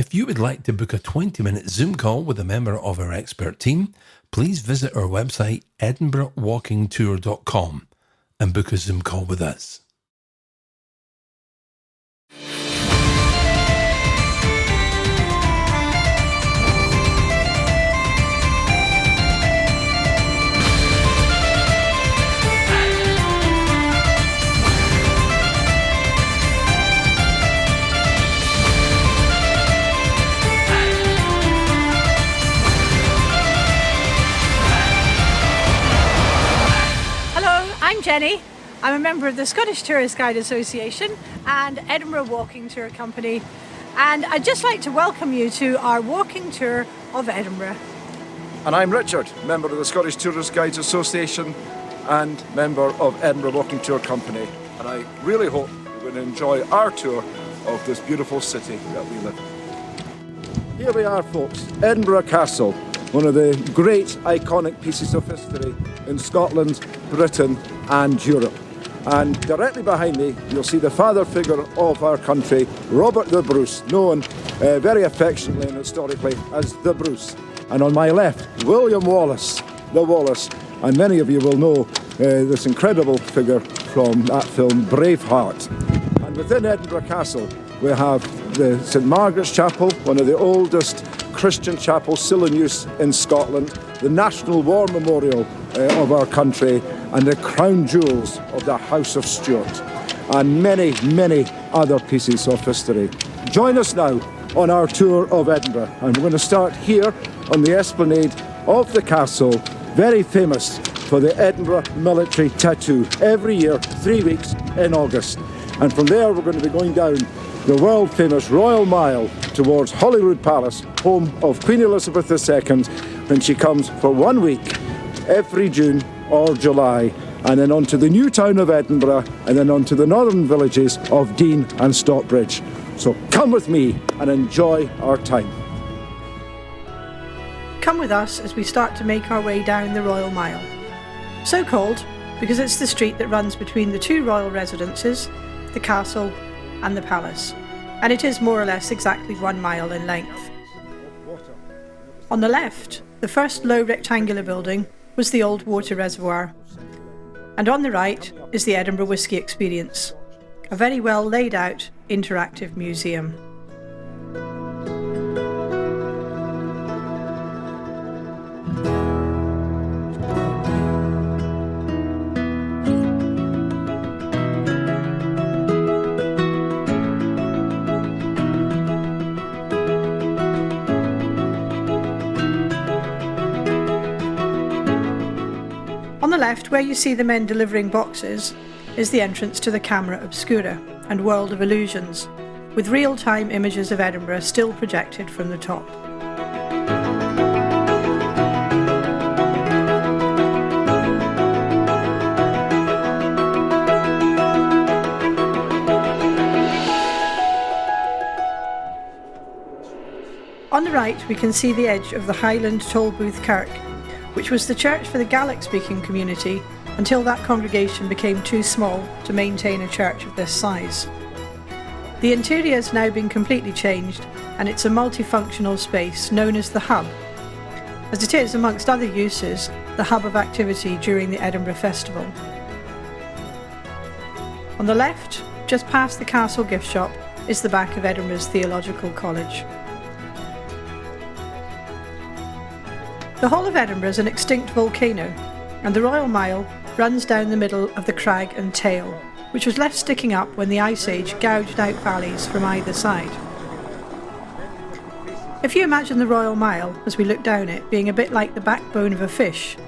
If you would like to book a 20-minute Zoom call with a member of our expert team, please visit our website edinburghwalkingtour.com and book a Zoom call with us. I'm Jenny. I'm a member of the Scottish Tourist Guide Association and Edinburgh Walking Tour Company, and I'd just like to welcome you to our walking tour of Edinburgh. And I'm Richard, member of the Scottish Tourist Guides Association and member of Edinburgh Walking Tour Company, and I really hope you're going to enjoy our tour of this beautiful city that we live in. Here we are, folks, Edinburgh Castle, one of the great iconic pieces of history in Scotland, Britain and Europe. And directly behind me you'll see the father figure of our country, Robert the Bruce, known very affectionately and historically as the Bruce. And on my left, William Wallace, the Wallace. And many of you will know this incredible figure from that film Braveheart. And within Edinburgh Castle we have the St Margaret's Chapel, one of the oldest Christian chapels still in use in Scotland, the National War Memorial of our country, and the crown jewels of the House of Stuart, and many, many other pieces of history. Join us now on our tour of Edinburgh, and we're going to start here on the Esplanade of the castle, very famous for the Edinburgh military tattoo, every year, 3 weeks in August. And from there we're going to be going down the world-famous Royal Mile towards Holyrood Palace, home of Queen Elizabeth II, when she comes for 1 week every June or July, and then on to the new town of Edinburgh, and then on to the northern villages of Dean and Stockbridge. So come with me and enjoy our time. Come with us as we start to make our way down the Royal Mile. So called because it's the street that runs between the two royal residences, the castle and the palace, and it is more or less exactly 1 mile in length. On the left, the first low rectangular building was the old water reservoir, and on the right is the Edinburgh Whisky Experience, a very well laid out interactive museum. On the left, where you see the men delivering boxes, is the entrance to the Camera Obscura and World of Illusions, with real-time images of Edinburgh still projected from the top. On the right, we can see the edge of the Highland Tollbooth Kirk, which was the church for the Gaelic-speaking community until that congregation became too small to maintain a church of this size. The interior has now been completely changed, and it's a multifunctional space known as the Hub, as it is, amongst other uses, the hub of activity during the Edinburgh Festival. On the left, just past the castle gift shop, is the back of Edinburgh's Theological College. The whole of Edinburgh is an extinct volcano, and the Royal Mile runs down the middle of the crag and tail, which was left sticking up when the Ice Age gouged out valleys from either side. If you imagine the Royal Mile, as we look down it, being a bit like the backbone of a fish,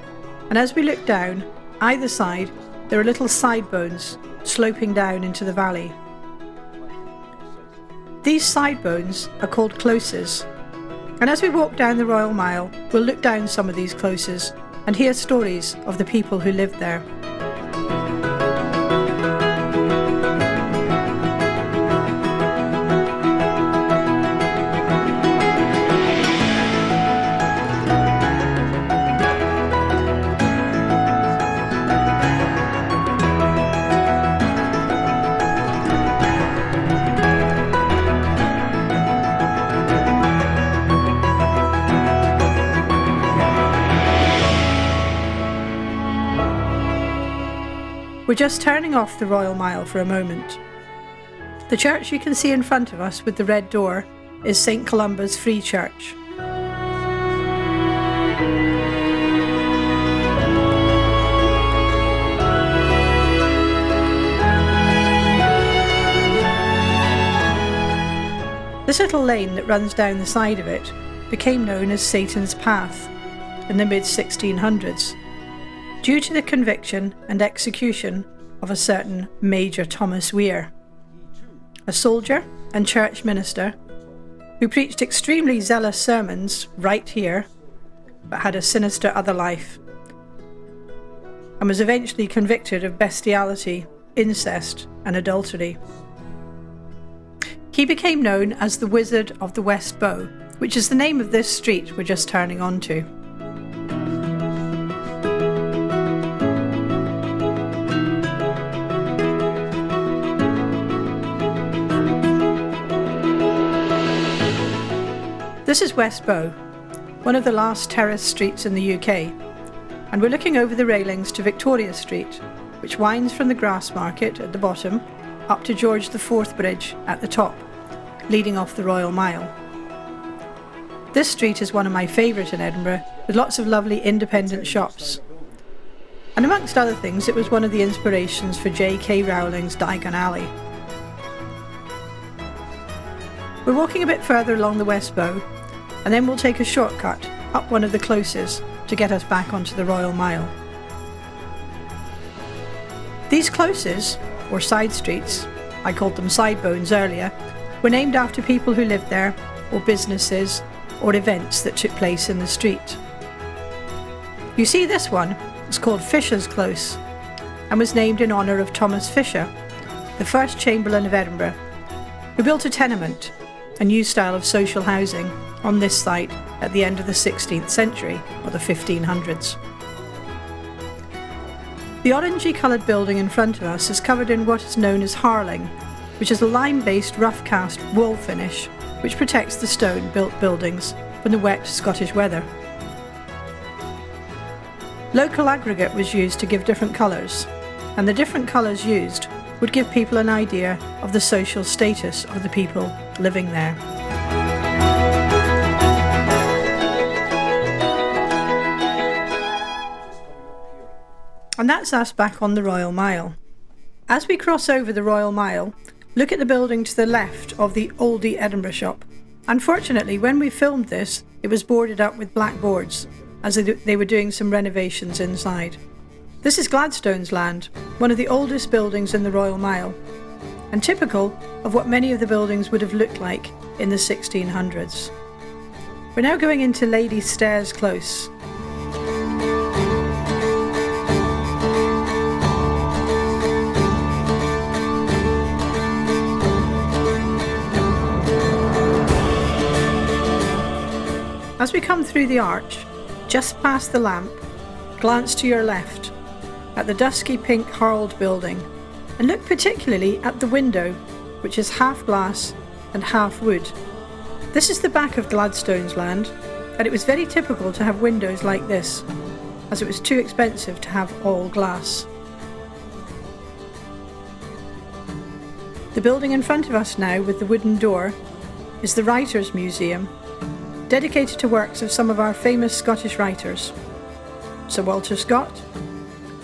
and as we look down, either side, there are little side bones sloping down into the valley. These side bones are called closes, and as we walk down the Royal Mile, we'll look down some of these closes and hear stories of the people who lived there. We're just turning off the Royal Mile for a moment. The church you can see in front of us with the red door is St Columba's Free Church. This little lane that runs down the side of it became known as Satan's Path in the mid-1600s, due to the conviction and execution of a certain Major Thomas Weir, a soldier and church minister who preached extremely zealous sermons right here, but had a sinister other life, and was eventually convicted of bestiality, incest and adultery. He became known as the Wizard of the West Bow, which is the name of this street we're just turning onto. This is West Bow, one of the last terraced streets in the UK, and we're looking over the railings to Victoria Street, which winds from the Grassmarket at the bottom up to George IV Bridge at the top, leading off the Royal Mile. This street is one of my favourite in Edinburgh, with lots of lovely independent shops. And amongst other things, it was one of the inspirations for J.K. Rowling's Diagon Alley. We're walking a bit further along the West Bow, and then we'll take a shortcut up one of the closes to get us back onto the Royal Mile. These closes, or side streets, I called them side bones earlier, were named after people who lived there, or businesses, or events that took place in the street. You see, this one is called Fisher's Close, and was named in honour of Thomas Fisher, the first Chamberlain of Edinburgh, who built a tenement, a new style of social housing, on this site at the end of the 16th century, or the 1500s. The orangey coloured building in front of us is covered in what is known as harling, which is a lime-based rough cast wall finish which protects the stone-built buildings from the wet Scottish weather. Local aggregate was used to give different colours, and the different colours used would give people an idea of the social status of the people living there. And that's us back on the Royal Mile. As we cross over the Royal Mile, look at the building to the left of the Oldie Edinburgh shop. Unfortunately, when we filmed this, it was boarded up with black boards, as they were doing some renovations inside. This is Gladstone's Land, one of the oldest buildings in the Royal Mile, and typical of what many of the buildings would have looked like in the 1600s. We're now going into Ladies' Stairs Close. As we come through the arch, just past the lamp, glance to your left at the dusky pink Harald building, and look particularly at the window, which is half glass and half wood. This is the back of Gladstone's Land, and it was very typical to have windows like this, as it was too expensive to have all glass. The building in front of us now with the wooden door is the Writers' Museum, dedicated to works of some of our famous Scottish writers: Sir Walter Scott,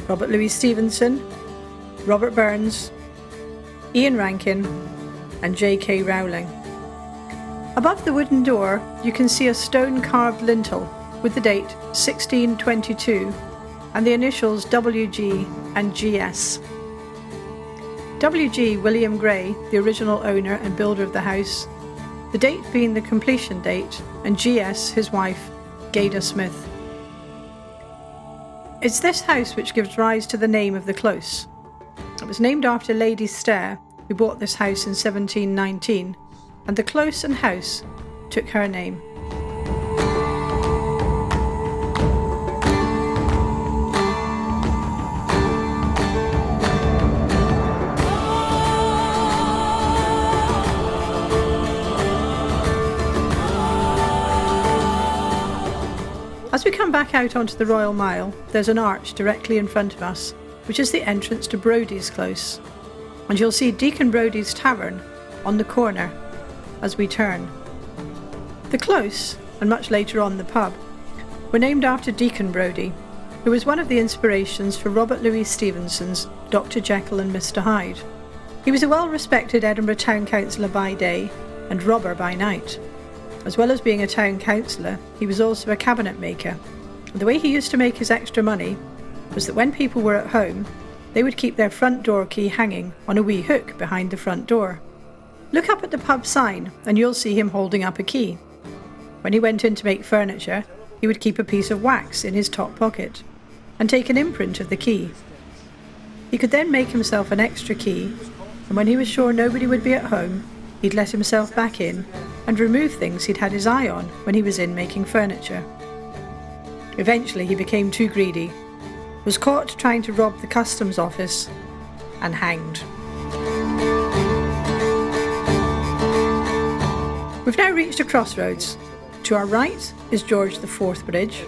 Robert Louis Stevenson, Robert Burns, Ian Rankin and J.K. Rowling. Above the wooden door you can see a stone-carved lintel with the date 1622 and the initials W.G. and G.S. W.G. William Gray, the original owner and builder of the house, the date being the completion date, and G.S., his wife, Gaida Smith. It's this house which gives rise to the name of the close. It was named after Lady Stair, who bought this house in 1719, and the close and house took her name. As we come back out onto the Royal Mile, there's an arch directly in front of us, which is the entrance to Brodie's Close, and you'll see Deacon Brodie's Tavern on the corner as we turn. The Close, and much later on the pub, were named after Deacon Brodie, who was one of the inspirations for Robert Louis Stevenson's Dr. Jekyll and Mr. Hyde. He was a well-respected Edinburgh town councillor by day and robber by night. As well as being a town councillor, he was also a cabinet maker. And the way he used to make his extra money was that when people were at home, they would keep their front door key hanging on a wee hook behind the front door. Look up at the pub sign and you'll see him holding up a key. When he went in to make furniture, he would keep a piece of wax in his top pocket and take an imprint of the key. He could then make himself an extra key, and when he was sure nobody would be at home, he'd let himself back in and remove things he'd had his eye on when he was in making furniture. Eventually he became too greedy, was caught trying to rob the customs office, and hanged. We've now reached a crossroads. To our right is George IV Bridge.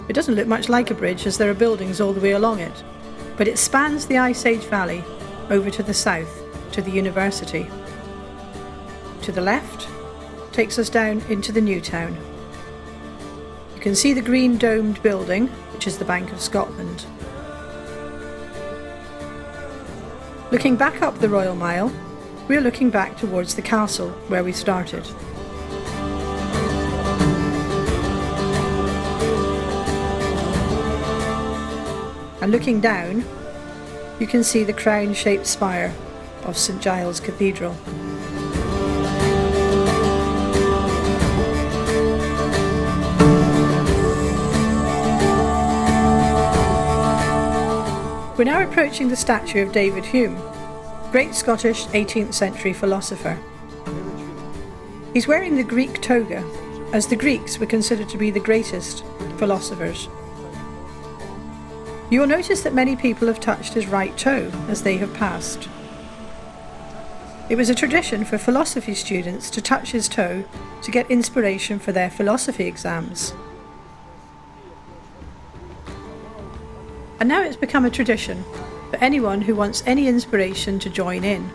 It doesn't look much like a bridge as there are buildings all the way along it, but it spans the Ice Age Valley over to the south, to the university. To the left takes us down into the new town. You can see the green domed building, which is the Bank of Scotland. Looking back up the Royal Mile, we're looking back towards the castle where we started. And looking down, you can see the crown-shaped spire of St Giles Cathedral. We're now approaching the statue of David Hume, great Scottish 18th century philosopher. He's wearing the Greek toga, as the Greeks were considered to be the greatest philosophers. You will notice that many people have touched his right toe as they have passed. It was a tradition for philosophy students to touch his toe to get inspiration for their philosophy exams. And now it's become a tradition for anyone who wants any inspiration to join in.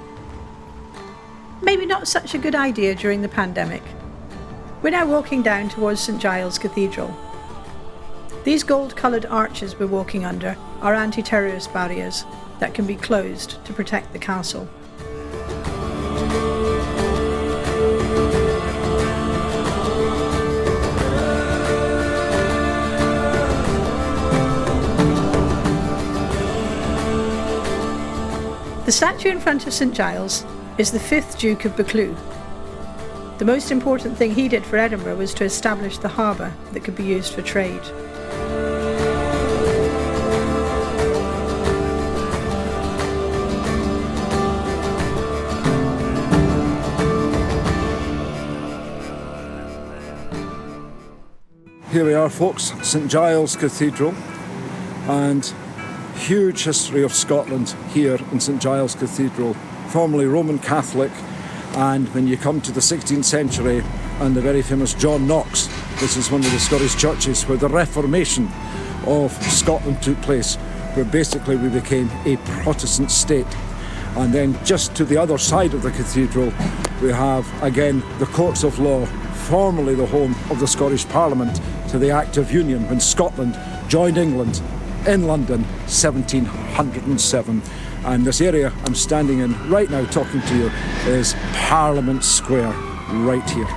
Maybe not such a good idea during the pandemic. We're now walking down towards St Giles Cathedral. These gold-coloured arches we're walking under are anti-terrorist barriers that can be closed to protect the castle. The statue in front of St Giles is the 5th Duke of Buccleuch. The most important thing he did for Edinburgh was to establish the harbour that could be used for trade. Here we are, folks, St Giles Cathedral, and huge history of Scotland here in St Giles Cathedral, formerly Roman Catholic, and when you come to the 16th century and the very famous John Knox, this is one of the Scottish churches where the Reformation of Scotland took place, where basically we became a Protestant state. And then just to the other side of the cathedral we have again the Courts of Law, formerly the home of the Scottish Parliament to the Act of Union when Scotland joined England in London 1707. And this area I'm standing in right now talking to you is Parliament Square, right here.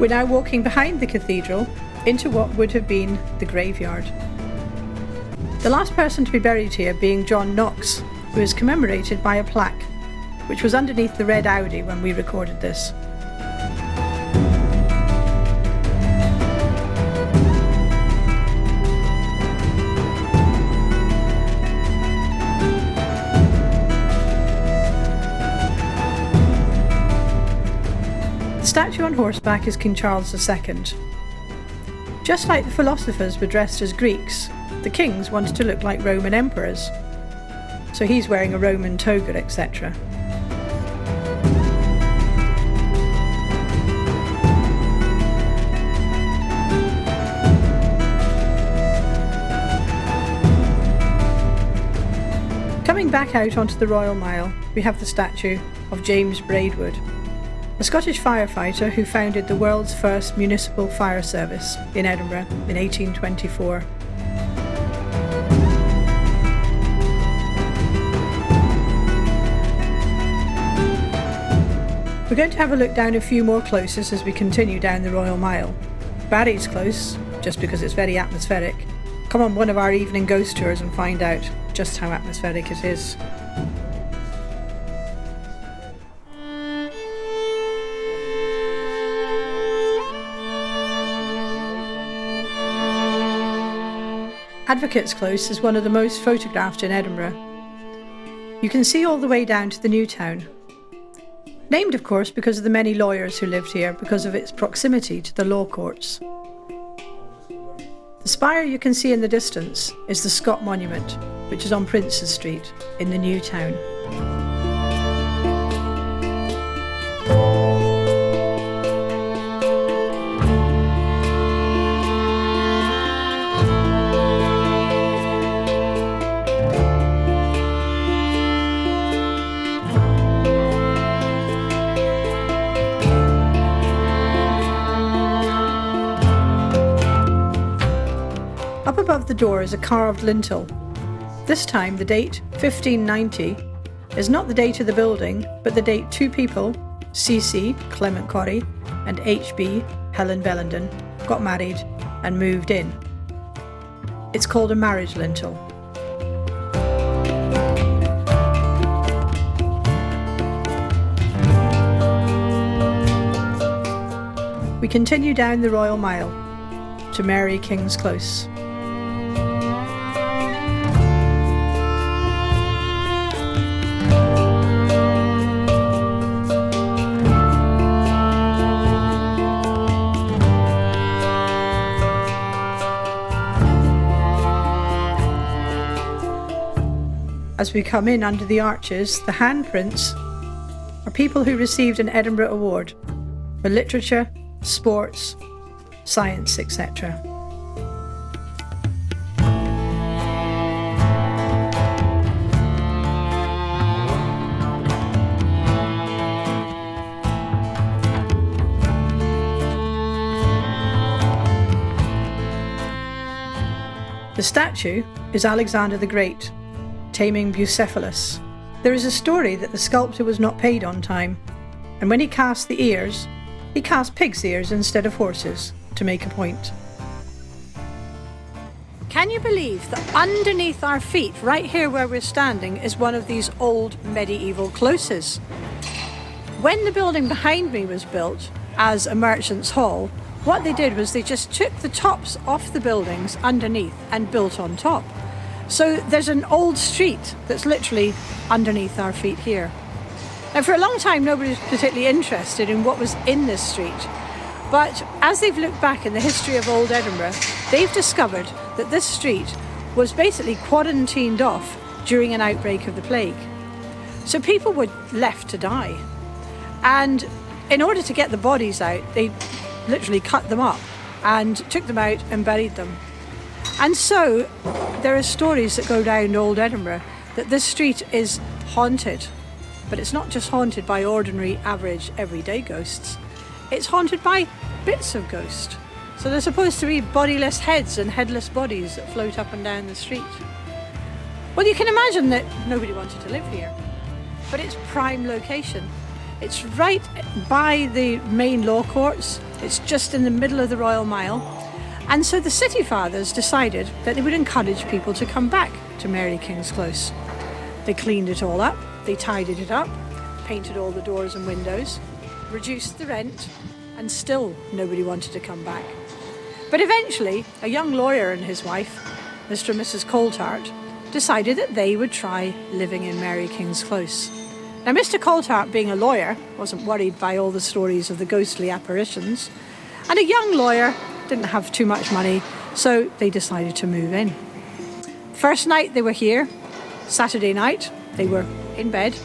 We're now walking behind the cathedral into what would have been the graveyard. The last person to be buried here being John Knox, who is commemorated by a plaque, which was underneath the red Audi when we recorded this. statue on horseback is King Charles II. Just like the philosophers were dressed as Greeks, the kings wanted to look like Roman emperors. So he's wearing a Roman toga, etc. Coming back out onto the Royal Mile, we have the statue of James Braidwood, a Scottish firefighter who founded the world's first municipal fire service in Edinburgh in 1824. We're going to have a look down a few more closes as we continue down the Royal Mile. Barry's Close, just because it's very atmospheric. Come on one of our evening ghost tours and find out just how atmospheric it is. Advocates' Close is one of the most photographed in Edinburgh. You can see all the way down to the new town. Named, of course, because of the many lawyers who lived here because of its proximity to the law courts. The spire you can see in the distance is the Scott Monument, which is on Princes Street in the new town. Up above the door is a carved lintel. This time the date, 1590, is not the date of the building, but the date two people, C.C. Clement Corrie and H.B. Helen Bellenden, got married and moved in. It's called a marriage lintel. We continue down the Royal Mile to Mary King's Close. As we come in under the arches, the handprints are people who received an Edinburgh Award for literature, sports, science, etc. The statue is Alexander the Great, taming Bucephalus. There is a story that the sculptor was not paid on time, and when he cast the ears, he cast pig's ears instead of horses to make a point. Can you believe that underneath our feet, right here where we're standing, is one of these old medieval closes? When the building behind me was built as a merchant's hall, what they did was they just took the tops off the buildings underneath and built on top. So there's an old street that's literally underneath our feet here. Now for a long time nobody was particularly interested in what was in this street, but as they've looked back in the history of old Edinburgh, they've discovered that this street was basically quarantined off during an outbreak of the plague. So people were left to die, and in order to get the bodies out, they literally cut them up and took them out and buried them. And so there are stories that go down old Edinburgh that this street is haunted. But it's not just haunted by ordinary, average, everyday ghosts. It's haunted by bits of ghost. So there's supposed to be bodiless heads and headless bodies that float up and down the street. Well, you can imagine that nobody wanted to live here. But it's prime location. It's right by the main law courts. It's just in the middle of the Royal Mile. And so the city fathers decided that they would encourage people to come back to Mary King's Close. They cleaned it all up, they tidied it up, painted all the doors and windows, reduced the rent, and still nobody wanted to come back. But eventually, a young lawyer and his wife, Mr. and Mrs. Coltart, decided that they would try living in Mary King's Close. Now, Mr. Coulthart, being a lawyer, wasn't worried by all the stories of the ghostly apparitions, and a young lawyer didn't have too much money, so they decided to move in. First night they were here, Saturday night, they were in bed,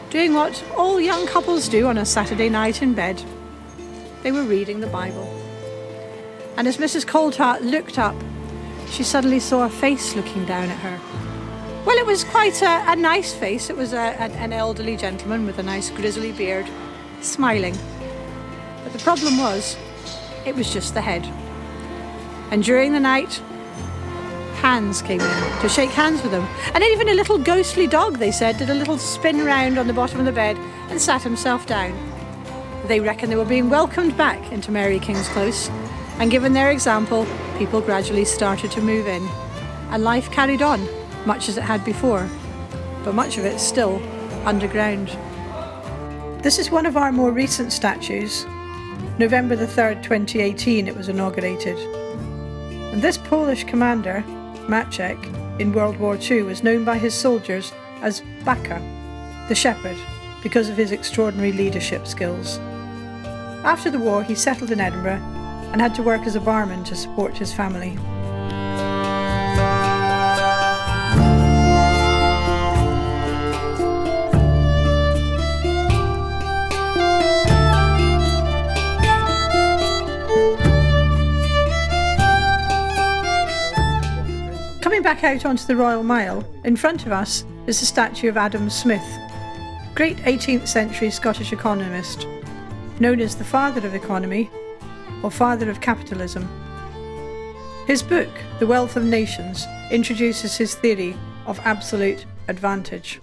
doing what all young couples do on a Saturday night in bed. They were reading the Bible. And as Mrs. Coulthart looked up, she suddenly saw a face looking down at her. Well, it was quite a nice face. It was an elderly gentleman with a nice grizzly beard, smiling. But the problem was, it was just the head. And during the night, hands came in to shake hands with him. And even a little ghostly dog, they said, did a little spin round on the bottom of the bed and sat himself down. They reckon they were being welcomed back into Mary King's Close. And given their example, people gradually started to move in. And life carried on, much as it had before. But much of it still underground. This is one of our more recent statues. November the 3rd, 2018, it was inaugurated. And this Polish commander, Maciek, in World War II, was known by his soldiers as Baka, the shepherd, because of his extraordinary leadership skills. After the war, he settled in Edinburgh and had to work as a barman to support his family. Coming back out onto the Royal Mile, in front of us is the statue of Adam Smith, great 18th century Scottish economist, known as the father of economy or father of capitalism. His book, The Wealth of Nations, introduces his theory of absolute advantage.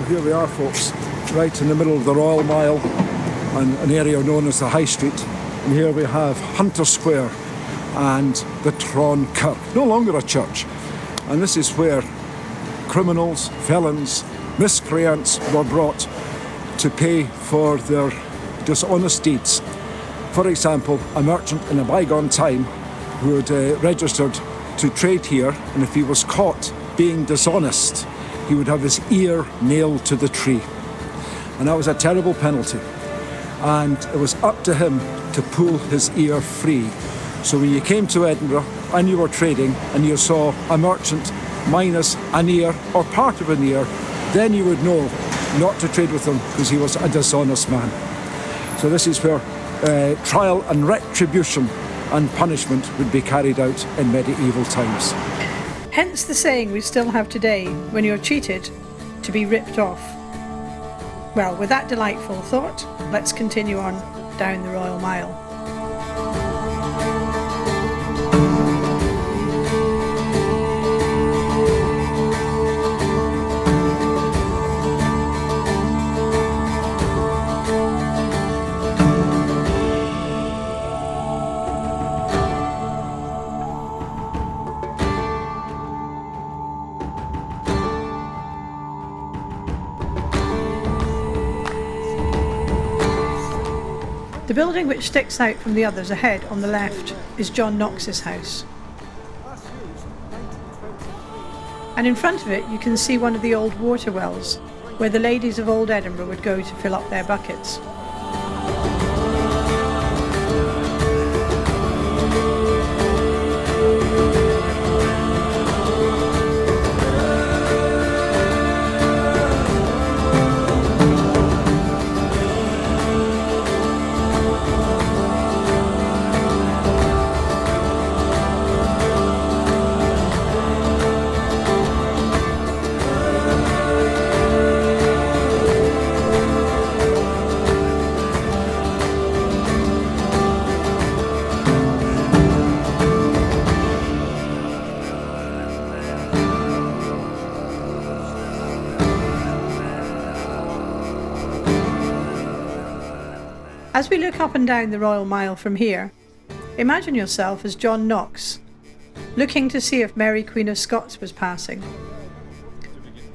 Here we are, folks, right in the middle of the Royal Mile and an area known as the High Street. And here we have Hunter Square and the Tron Kirk, no longer a church. And this is where criminals, felons, miscreants were brought to pay for their dishonest deeds. For example, a merchant in a bygone time who had registered to trade here, and if he was caught being dishonest, he would have his ear nailed to the tree. And that was a terrible penalty. And it was up to him to pull his ear free. So when you came to Edinburgh and you were trading and you saw a merchant minus an ear or part of an ear, then you would know not to trade with him because he was a dishonest man. So this is where trial and retribution and punishment would be carried out in medieval times. Hence the saying we still have today, when you're cheated, to be ripped off. Well, with that delightful thought, let's continue on down the Royal Mile. The building which sticks out from the others ahead on the left is John Knox's house. And in front of it you can see one of the old water wells where the ladies of old Edinburgh would go to fill up their buckets. As we look up and down the Royal Mile from here, imagine yourself as John Knox, looking to see if Mary Queen of Scots was passing.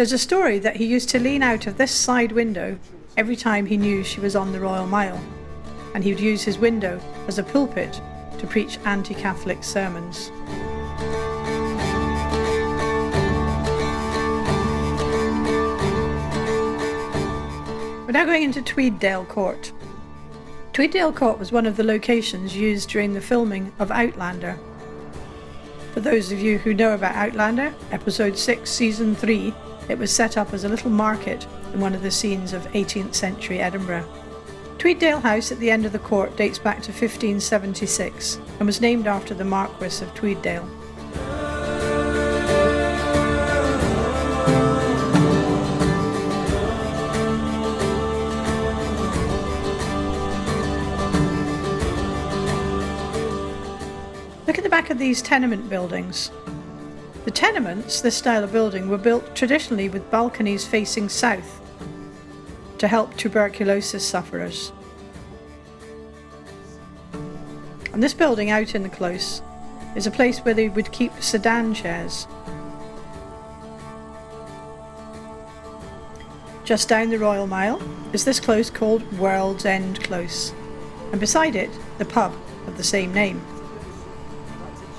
There's a story that he used to lean out of this side window every time he knew she was on the Royal Mile, and he would use his window as a pulpit to preach anti-Catholic sermons. We're now going into Tweeddale Court. Tweeddale Court was one of the locations used during the filming of Outlander. For those of you who know about Outlander, episode 6, season 3, it was set up as a little market in one of the scenes of 18th century Edinburgh. Tweeddale House at the end of the court dates back to 1576 and was named after the Marquess of Tweeddale. Look at the back of these tenement buildings. The tenements, this style of building, were built traditionally with balconies facing south to help tuberculosis sufferers. And this building out in the close is a place where they would keep sedan chairs. Just down the Royal Mile is this close called World's End Close, and beside it the pub of the same name.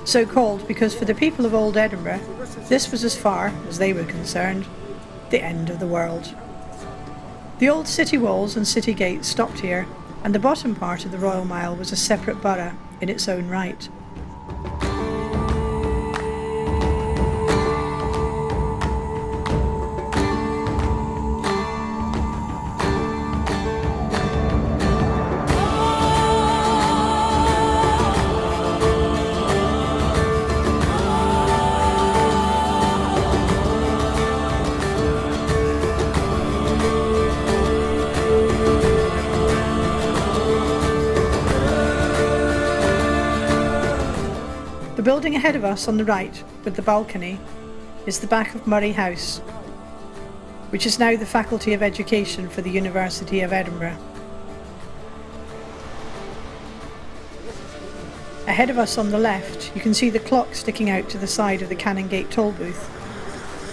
So called because for the people of old Edinburgh, this was, as far as they were concerned, the end of the world. The old city walls and city gates stopped here, and the bottom part of the Royal Mile was a separate borough in its own right. The building ahead of us on the right, with the balcony, is the back of Murray House, which is now the Faculty of Education for the University of Edinburgh. Ahead of us on the left, you can see the clock sticking out to the side of the Canon Gatek Tollbooth,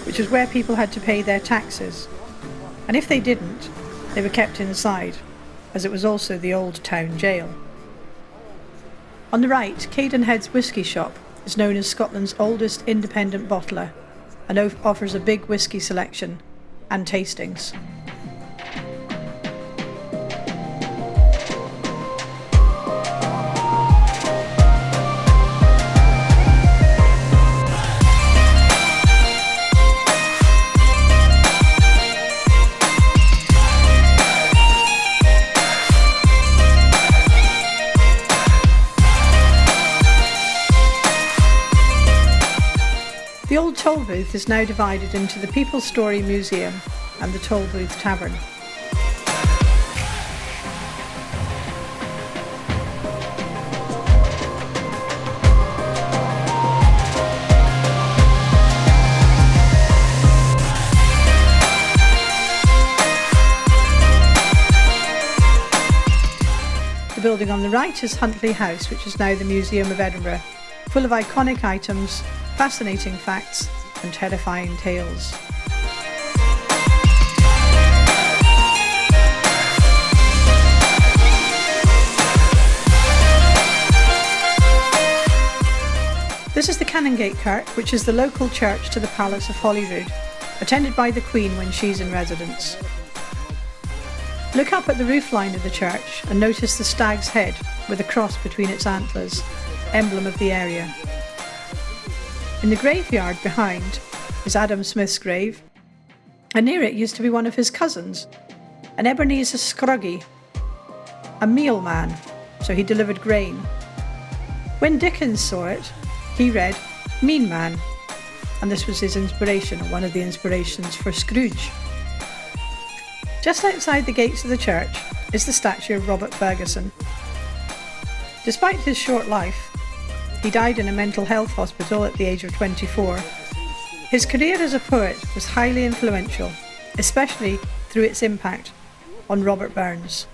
which is where people had to pay their taxes, and if they didn't, they were kept inside, as it was also the old town jail. On the right, Cayden Head's whisky shop is known as Scotland's oldest independent bottler and offers a big whisky selection and tastings. The old Tollbooth is now divided into the People's Story Museum and the Tollbooth Tavern. The building on the right is Huntley House, which is now the Museum of Edinburgh, full of iconic items, fascinating facts and terrifying tales. This is the Canon Gatek Kirk, which is the local church to the Palace of Holyrood, attended by the Queen when she's in residence. Look up at the roofline of the church and notice the stag's head with a cross between its antlers, emblem of the area. In the graveyard behind is Adam Smith's grave, and near it used to be one of his cousins, an Ebenezer Scroggie, a meal man, so he delivered grain. When Dickens saw it, he read Mean Man, and this was his inspiration, or one of the inspirations for Scrooge. Just outside the gates of the church is the statue of Robert Ferguson. Despite his short life, he died in a mental health hospital at the age of 24. His career as a poet was highly influential, especially through its impact on Robert Burns.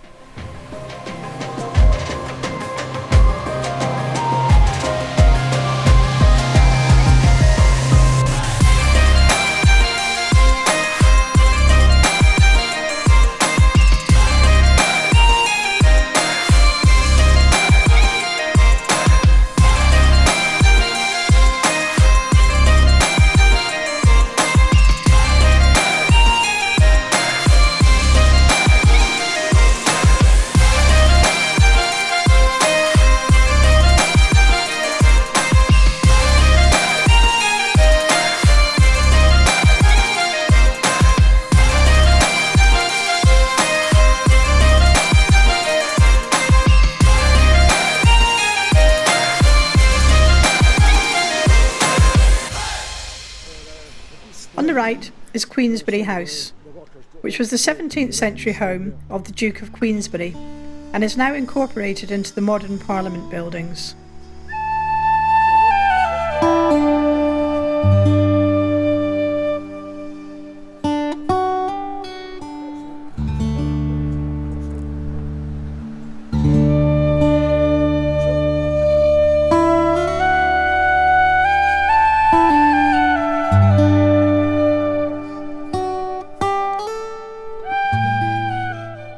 right is Queensbury House, which was the 17th century home of the Duke of Queensbury and is now incorporated into the modern Parliament buildings.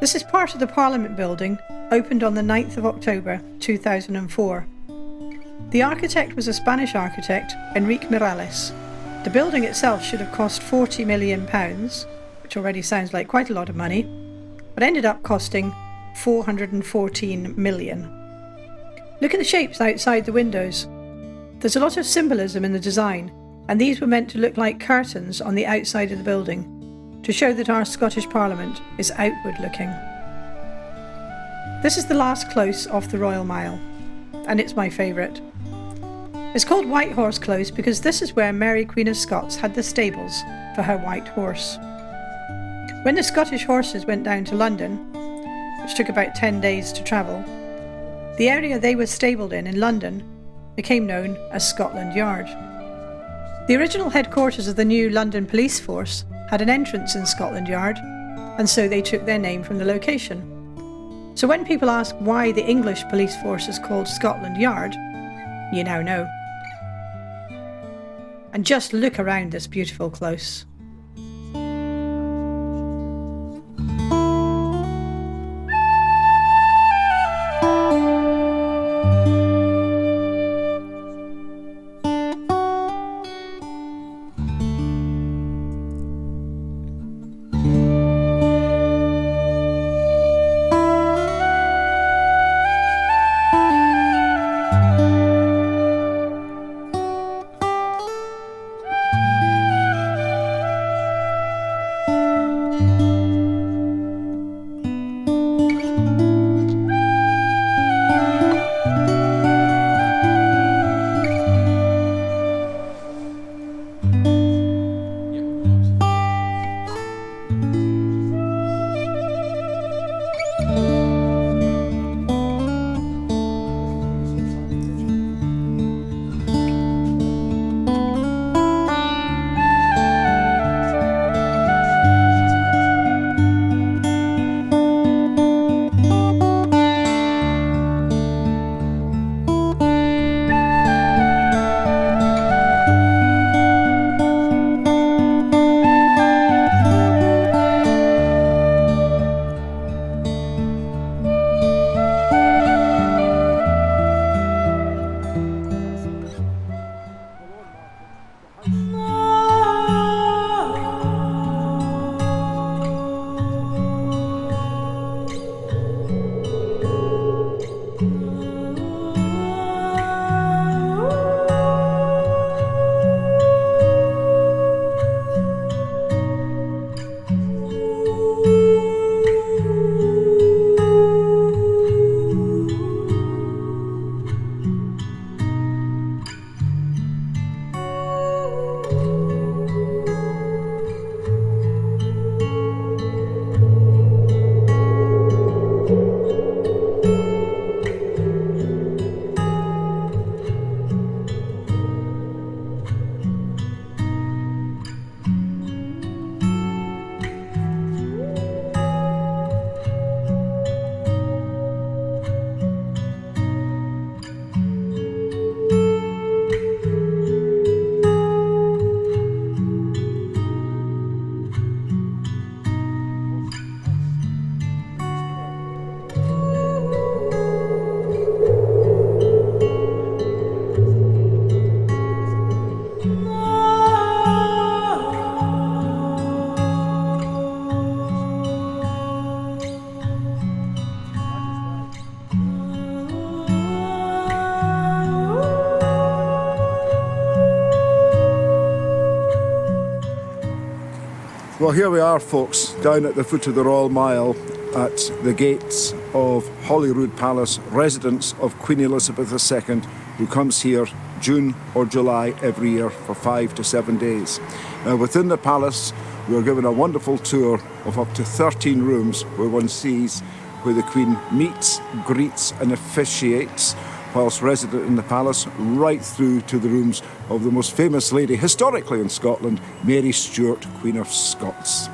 This is part of the Parliament building, opened on the 9th of October 2004. The architect was a Spanish architect, Enrique Miralles. The building itself should have cost £40 million, which already sounds like quite a lot of money, but ended up costing £414 million. Look at the shapes outside the windows. There's a lot of symbolism in the design, and these were meant to look like curtains on the outside of the building, to show that our Scottish Parliament is outward looking. This is the last close off the Royal Mile, and it's my favourite. It's called White Horse Close because this is where Mary Queen of Scots had the stables for her white horse. When the Scottish horses went down to London, which took about 10 days to travel, the area they were stabled in London became known as Scotland Yard. The original headquarters of the new London police force had an entrance in Scotland Yard, and so they took their name from the location. So when people ask why the English police force is called Scotland Yard, you now know. And just look around this beautiful close. Well, here we are, folks, down at the foot of the Royal Mile at the gates of Holyrood Palace, residence of Queen Elizabeth II, who comes here June or July every year for 5 to 7 days. Now, within the palace, we are given a wonderful tour of up to 13 rooms where one sees where the Queen meets, greets and officiates whilst resident in the palace, right through to the rooms of the most famous lady historically in Scotland, Mary Stuart, Queen of Scots.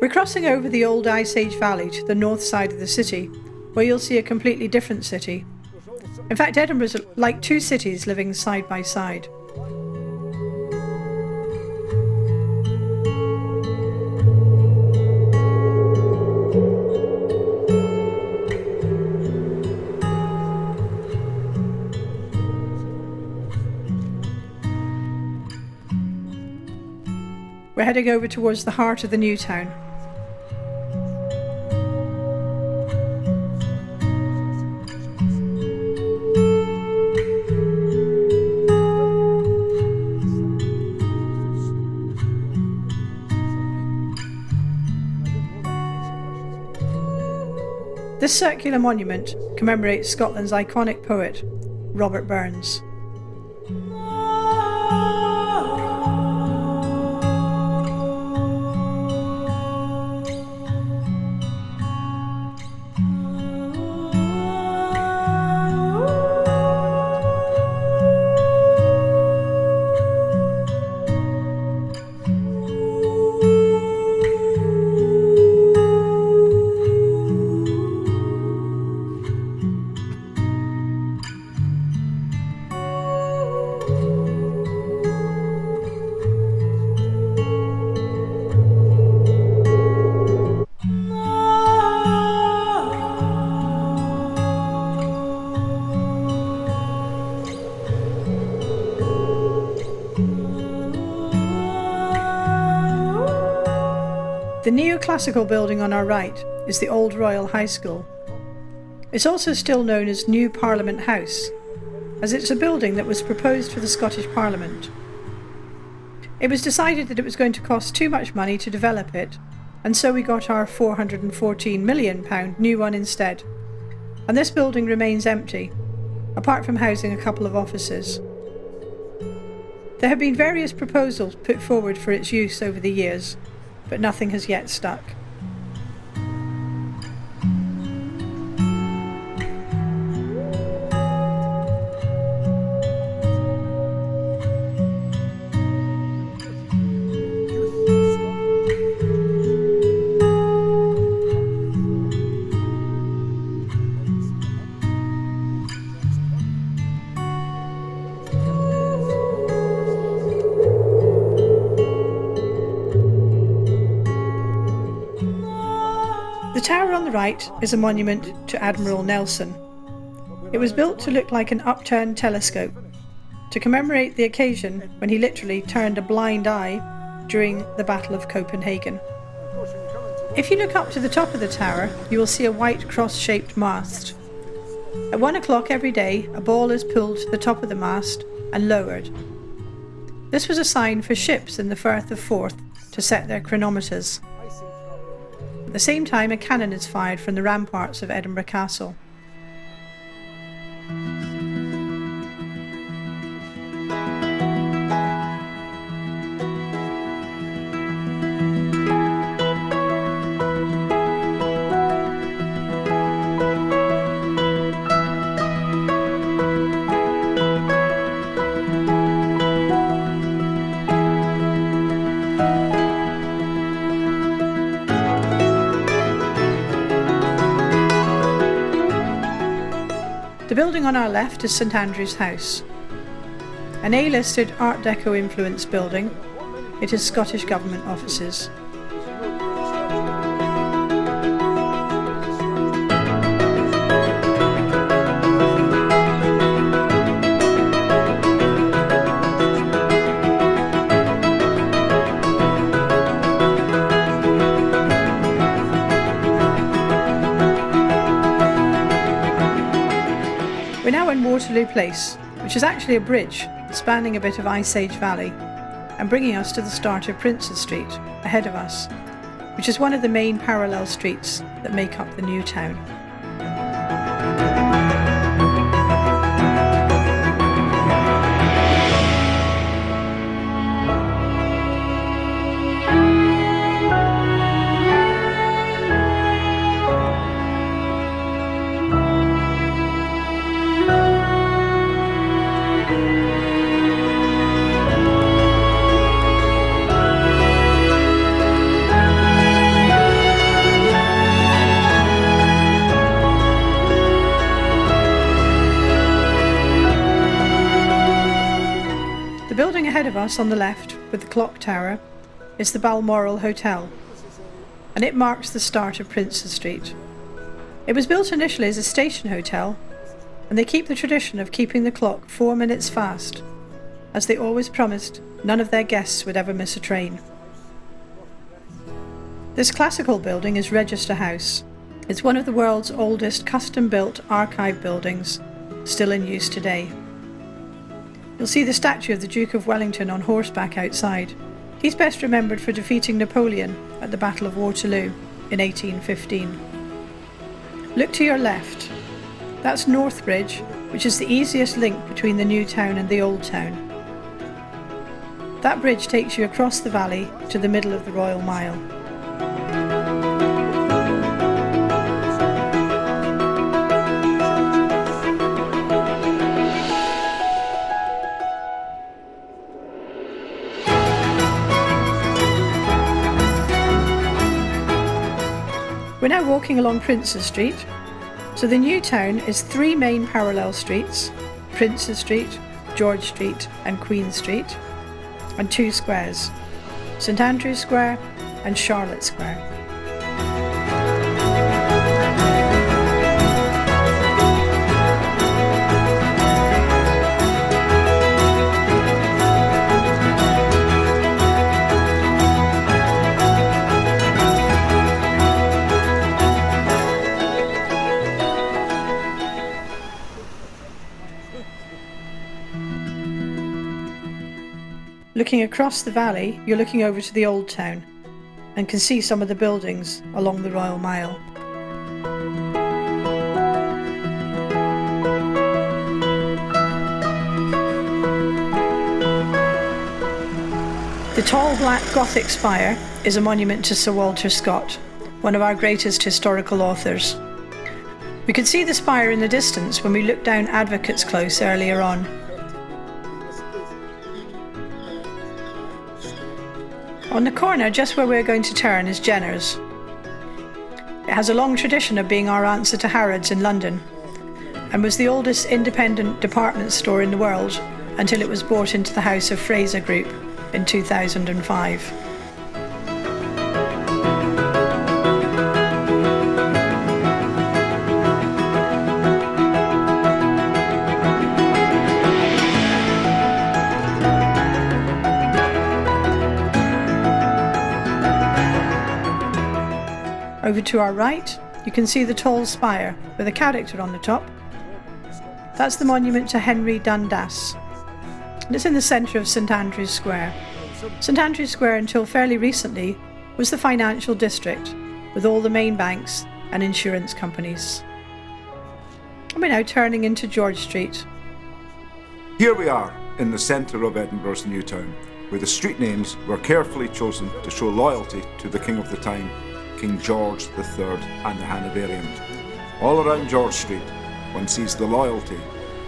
We're crossing over the old Ice Age Valley to the north side of the city, where you'll see a completely different city. In fact, Edinburgh's like two cities living side by side. We're heading over towards the heart of the new town. This circular monument commemorates Scotland's iconic poet, Robert Burns. The neoclassical building on our right is the Old Royal High School. It's also still known as New Parliament House, as it's a building that was proposed for the Scottish Parliament. It was decided that it was going to cost too much money to develop it, and so we got our £414 million new one instead. And this building remains empty, apart from housing a couple of offices. There have been various proposals put forward for its use over the years, but nothing has yet stuck. The tower on the right is a monument to Admiral Nelson. It was built to look like an upturned telescope, to commemorate the occasion when he literally turned a blind eye during the Battle of Copenhagen. If you look up to the top of the tower, you will see a white cross-shaped mast. At 1 o'clock every day, a ball is pulled to the top of the mast and lowered. This was a sign for ships in the Firth of Forth to set their chronometers. At the same time, a cannon is fired from the ramparts of Edinburgh Castle. The building on our left is St Andrew's House. An A-listed Art Deco influenced building, it is Scottish Government offices. We're now in Waterloo Place, which is actually a bridge spanning a bit of Ice Age Valley and bringing us to the start of Princes Street ahead of us. which is one of the main parallel streets that make up the new town. The building ahead of us on the left, with the clock tower, is the Balmoral Hotel, and it marks the start of Princes Street. It was built initially as a station hotel, and they keep the tradition of keeping the clock 4 minutes fast, as they always promised none of their guests would ever miss a train. This classical building is Register House. It's one of the world's oldest custom-built archive buildings, still in use today. You'll see the statue of the Duke of Wellington on horseback outside. He's best remembered for defeating Napoleon at the Battle of Waterloo in 1815. Look to your left. That's North Bridge, which is the easiest link between the new town and the old town. That bridge takes you across the valley to the middle of the Royal Mile. We're now walking along Princes Street. So the new town is 3 main parallel streets, Princes Street, George Street and Queen Street, and 2 squares, St Andrew's Square and Charlotte Square. Looking across the valley, you're looking over to the old town and can see some of the buildings along the Royal Mile. The tall black Gothic spire is a monument to Sir Walter Scott, one of our greatest historical authors. We could see the spire in the distance when we looked down Advocates Close earlier on. On the corner, just where we're going to turn, is Jenner's. It has a long tradition of being our answer to Harrods in London, and was the oldest independent department store in the world until it was bought into the House of Fraser Group in 2005. Over to our right, you can see the tall spire with a character on the top. That's the monument to Henry Dundas, and it's in the centre of St Andrew's Square. St Andrew's Square, until fairly recently, was the financial district with all the main banks and insurance companies. And we're now turning into George Street. Here we are in the centre of Edinburgh's new town, where the street names were carefully chosen to show loyalty to the king of the time, King George III and the Hanoverians. All around George Street, one sees the loyalty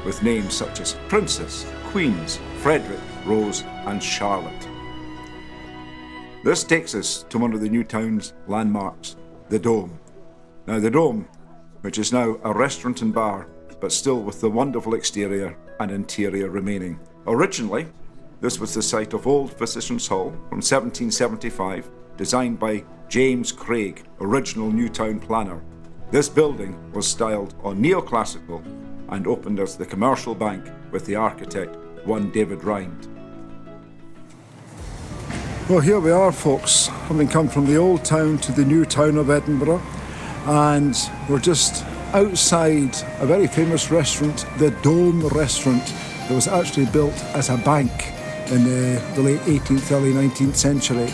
with names such as Princess, Queens, Frederick, Rose and Charlotte. This takes us to one of the new town's landmarks, the Dome. Now the Dome, which is now a restaurant and bar, but still with the wonderful exterior and interior remaining. Originally, this was the site of Old Physicians Hall from 1775, designed by James Craig, original Newtown planner. This building was styled on neoclassical and opened as the commercial bank with the architect, one David Rind. Well, here we are, folks, having come from the old town to the new town of Edinburgh, and we're just outside a very famous restaurant, the Dome Restaurant, that was actually built as a bank in the late 18th, early 19th century.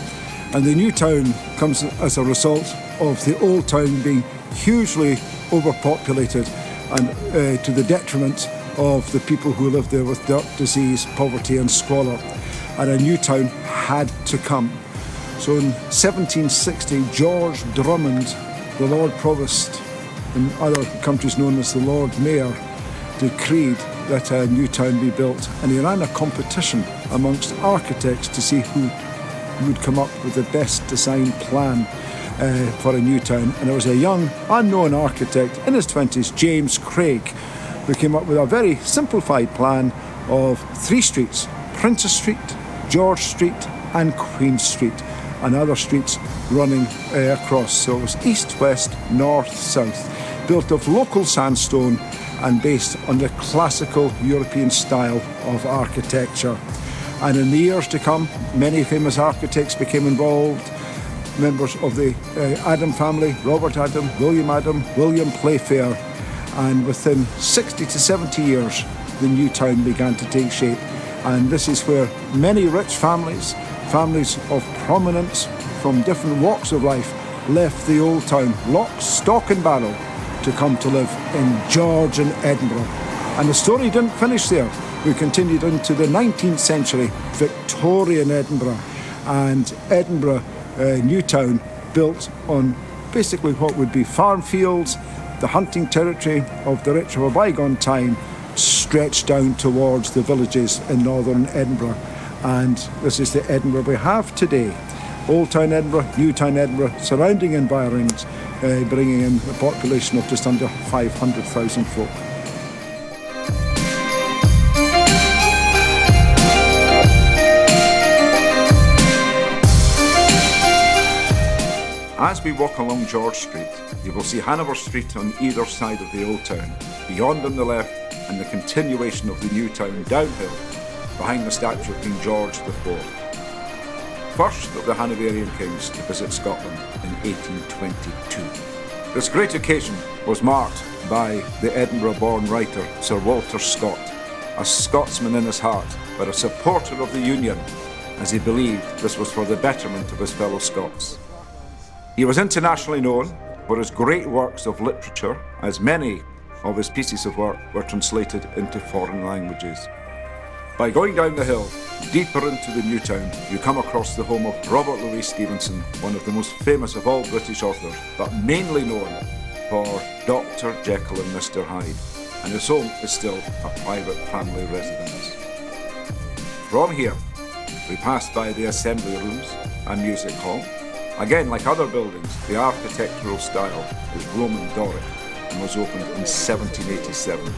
And the new town comes as a result of the old town being hugely overpopulated and to the detriment of the people who lived there with dirt, disease, poverty and squalor. And a new town had to come. So in 1760, George Drummond, the Lord Provost, in other countries known as the Lord Mayor, decreed that a new town be built, and he ran a competition amongst architects to see who would come up with the best design plan for a new town. And there was a young, unknown architect in his 20s, James Craig, who came up with a very simplified plan of 3 streets: Princess Street, George Street and Queen Street, and other streets running across. So it was east, west, north, south, built of local sandstone and based on the classical European style of architecture. And in the years to come, many famous architects became involved. Members of the Adam family, Robert Adam, William Playfair, and within 60 to 70 years, the new town began to take shape. And this is where many rich families of prominence from different walks of life, left the old town, lock, stock and barrel, to come to live in Georgian Edinburgh. And the story didn't finish there. We continued into the 19th century, Victorian Edinburgh, and Edinburgh new town built on basically what would be farm fields. The hunting territory of the rich of a bygone time stretched down towards the villages in northern Edinburgh. And this is the Edinburgh we have today. Old Town Edinburgh, New Town Edinburgh, surrounding environs, bringing in a population of just under 500,000 folk. As we walk along George Street, you will see Hanover Street on either side of the Old Town, beyond on the left, and the continuation of the New Town downhill, behind the statue of King George IV, first of the Hanoverian kings to visit Scotland in 1822. This great occasion was marked by the Edinburgh-born writer Sir Walter Scott, a Scotsman in his heart, but a supporter of the Union, as he believed this was for the betterment of his fellow Scots. He was internationally known for his great works of literature, as many of his pieces of work were translated into foreign languages. By going down the hill, deeper into the new town, you come across the home of Robert Louis Stevenson, one of the most famous of all British authors, but mainly known for Dr. Jekyll and Mr. Hyde, and his home is still a private family residence. From here, we passed by the assembly rooms and music hall. Again, like other buildings, the architectural style is Roman Doric and was opened in 1787.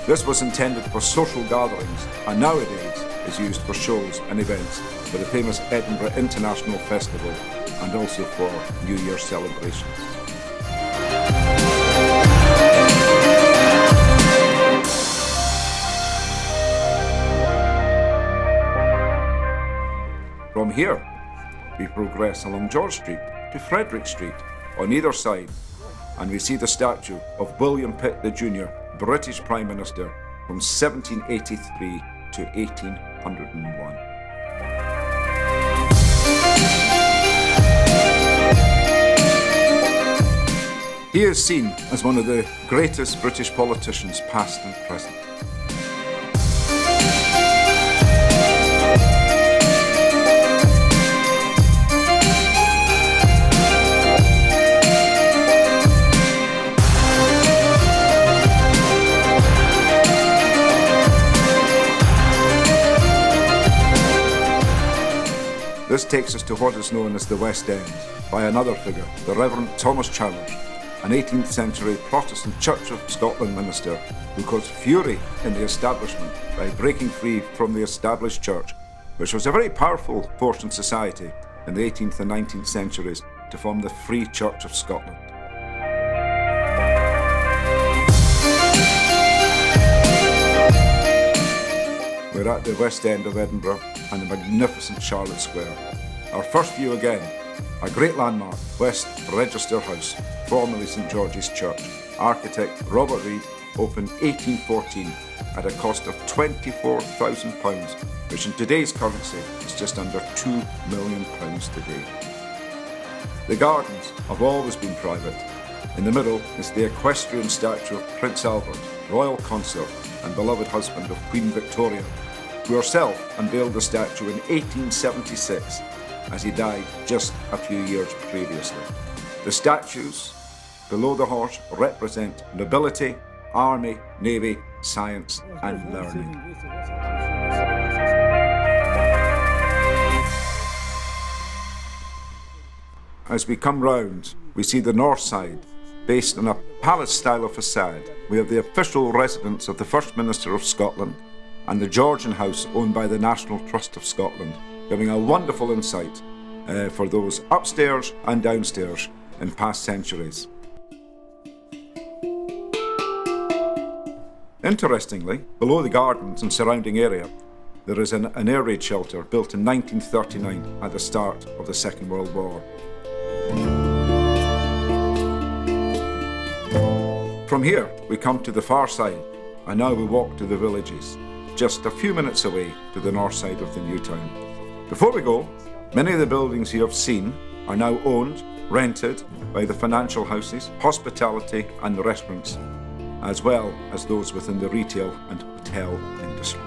This was intended for social gatherings and nowadays is used for shows and events for the famous Edinburgh International Festival and also for New Year celebrations. From here, we progress along George Street to Frederick Street on either side, and we see the statue of William Pitt the Jr., British Prime Minister from 1783 to 1801. He is seen as one of the greatest British politicians past and present. This takes us to what is known as the West End by another figure, the Reverend Thomas Chalmers, an 18th century Protestant Church of Scotland minister who caused fury in the establishment by breaking free from the established church, which was a very powerful force in society in the 18th and 19th centuries, to form the Free Church of Scotland. We're at the West End of Edinburgh and the magnificent Charlotte Square. Our first view again, a great landmark, West Register House, formerly St George's Church. Architect Robert Reid, opened 1814 at a cost of £24,000, which in today's currency is just under £2 million today. The gardens have always been private. In the middle is the equestrian statue of Prince Albert, royal consort and beloved husband of Queen Victoria, who herself unveiled the statue in 1876 as he died just a few years previously. The statues below the horse represent nobility, army, navy, science and learning. As we come round, we see the north side, based on a palace style of facade. We have the official residence of the First Minister of Scotland and the Georgian House owned by the National Trust of Scotland, giving a wonderful insight for those upstairs and downstairs in past centuries. Interestingly, below the gardens and surrounding area, there is an air raid shelter built in 1939 at the start of the Second World War. From here, we come to the far side, and now we walk to the villages, just a few minutes away to the north side of the new town. Before we go, many of the buildings you have seen are now owned, rented by the financial houses, hospitality and the restaurants, as well as those within the retail and hotel industry.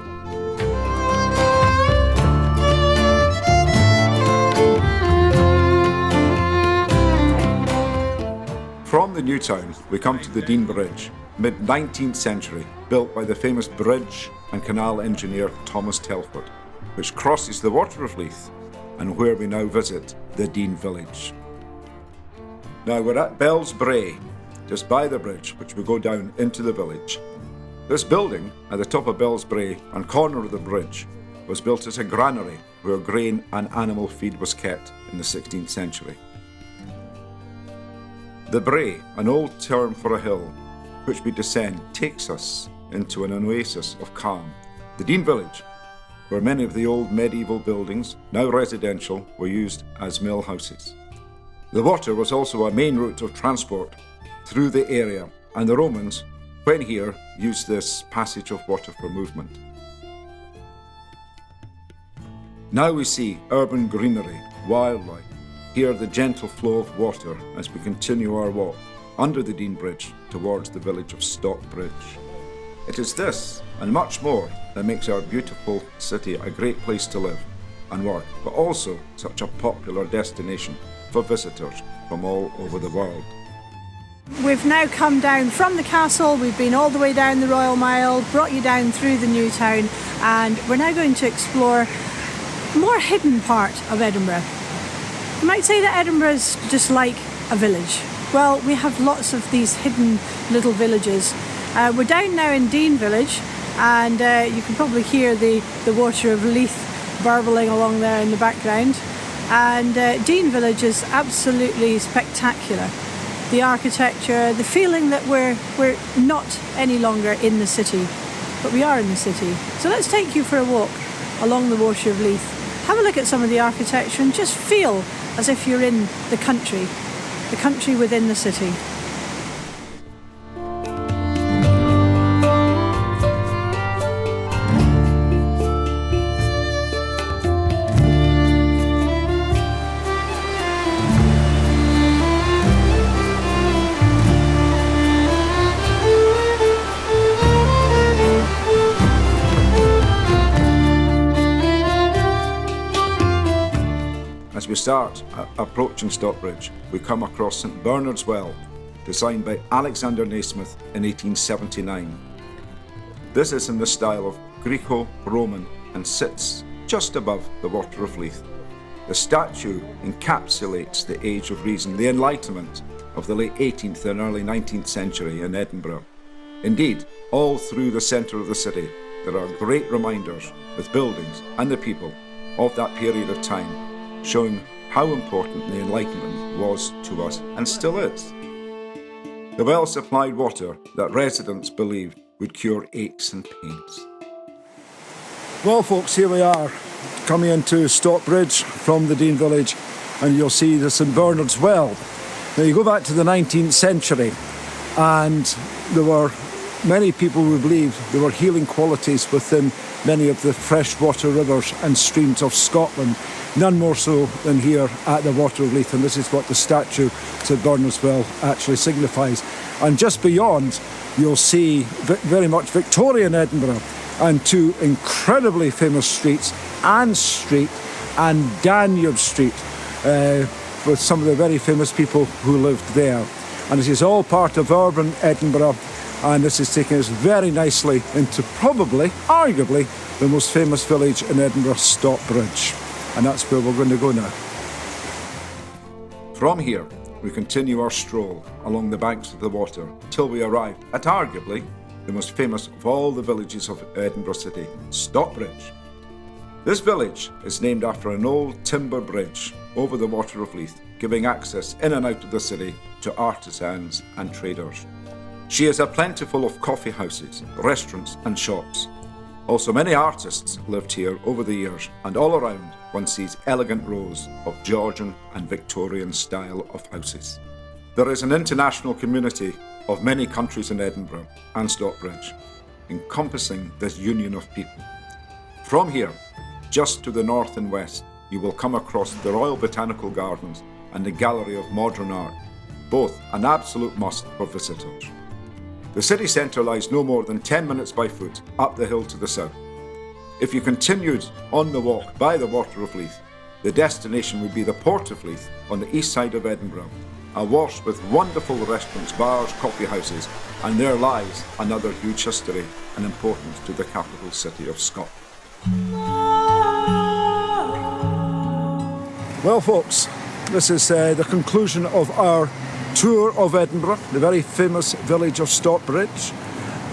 From the new town, we come to the Dean Bridge, mid-19th century, built by the famous bridge and canal engineer Thomas Telford, which crosses the Water of Leith and where we now visit the Dean Village. Now we're at Bell's Bray, just by the bridge, which we go down into the village. This building at the top of Bell's Bray and corner of the bridge was built as a granary where grain and animal feed was kept in the 16th century. The Bray, an old term for a hill, which we descend, takes us into an oasis of calm. The Dean Village, where many of the old medieval buildings, now residential, were used as mill houses. The water was also a main route of transport through the area, and the Romans, when here, used this passage of water for movement. Now we see urban greenery, wildlife, hear the gentle flow of water as we continue our walk under the Dean Bridge towards the village of Stockbridge. It is this and much more that makes our beautiful city a great place to live and work, but also such a popular destination for visitors from all over the world. We've now come down from the castle, we've been all the way down the Royal Mile, brought you down through the new town, and we're now going to explore a more hidden part of Edinburgh. You might say that Edinburgh is just like a village. Well, we have lots of these hidden little villages. We're down now in Dean Village, and you can probably hear the Water of Leith burbling along there in the background. And Dean Village is absolutely spectacular. The architecture, the feeling that we're not any longer in the city, but we are in the city. So let's take you for a walk along the Water of Leith. Have a look at some of the architecture and just feel as if you're in the country within the city. As we start approaching Stockbridge, we come across St Bernard's Well, designed by Alexander Naismith in 1879. This is in the style of Greco-Roman and sits just above the Water of Leith. The statue encapsulates the age of reason, the Enlightenment of the late 18th and early 19th century in Edinburgh. Indeed, all through the centre of the city, there are great reminders with buildings and the people of that period of time, showing how important the Enlightenment was to us and still is. The well supplied water that residents believed would cure aches and pains. Well folks, here we are, coming into Stockbridge from the Dean Village, and you'll see the St Bernard's Well. Now you go back to the 19th century and there were many people will believe there were healing qualities within many of the freshwater rivers and streams of Scotland, none more so than here at the Water of Leith, and this is what the statue to Burnaswell actually signifies. And just beyond, you'll see very much Victorian Edinburgh and two incredibly famous streets, Anne Street and Danube Street, with some of the very famous people who lived there. And this is all part of urban Edinburgh, and this is taking us very nicely into probably, arguably, the most famous village in Edinburgh, Stockbridge. And that's where we're going to go now. From here, we continue our stroll along the banks of the water till we arrive at arguably the most famous of all the villages of Edinburgh City, Stockbridge. This village is named after an old timber bridge over the Water of Leith, giving access in and out of the city to artisans and traders. She is a plentiful of coffee houses, restaurants and shops. Also, many artists lived here over the years, and all around one sees elegant rows of Georgian and Victorian style of houses. There is an international community of many countries in Edinburgh and Stockbridge, encompassing this union of people. From here, just to the north and west, you will come across the Royal Botanical Gardens and the Gallery of Modern Art, both an absolute must for visitors. The city centre lies no more than 10 minutes by foot up the hill to the south. If you continued on the walk by the Water of Leith, the destination would be the Port of Leith on the east side of Edinburgh, awash with wonderful restaurants, bars, coffee houses, and there lies another huge history and importance to the capital city of Scotland. Well, folks, this is the conclusion of our tour of Edinburgh, the very famous village of Stockbridge.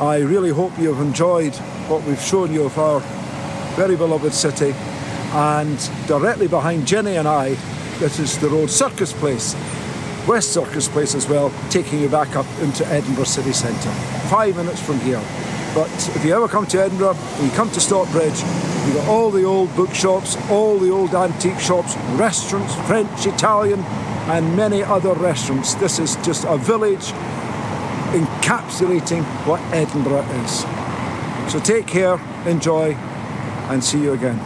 I really hope you have enjoyed what we've shown you of our very beloved city. And directly behind Jenny and I, this is the road Circus Place, West Circus Place as well, taking you back up into Edinburgh city centre. 5 minutes from here. But if you ever come to Edinburgh and you come to Stockbridge, you've got all the old bookshops, all the old antique shops, restaurants, French, Italian, and many other restaurants. This is just a village encapsulating what Edinburgh is. So take care, enjoy, and see you again.